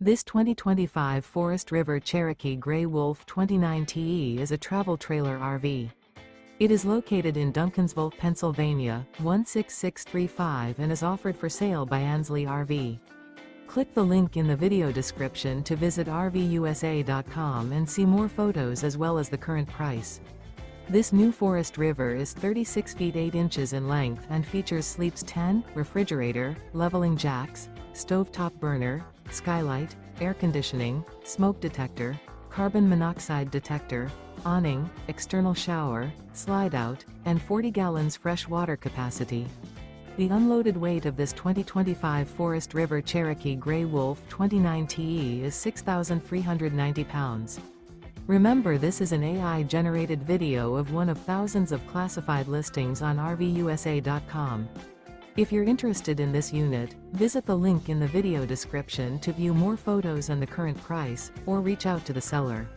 This 2025 Forest River Cherokee Grey Wolf 29TE is a travel trailer RV. It is located in Duncansville, Pennsylvania, 16635 and is offered for sale by Ansley RV. Click the link in the video description to visit RVUSA.com and see more photos as well as the current price. This new Forest River is 36 feet 8 inches in length and features sleeps 10, refrigerator, leveling jacks, stovetop burner, skylight, air conditioning, smoke detector, carbon monoxide detector, awning, external shower, slide-out, and 40 gallons fresh water capacity. The unloaded weight of this 2025 Forest River Cherokee Grey Wolf 29TE is 6,390 pounds. Remember, this is an AI-generated video of one of thousands of classified listings on RVUSA.com. If you're interested in this unit, visit the link in the video description to view more photos and the current price, or reach out to the seller.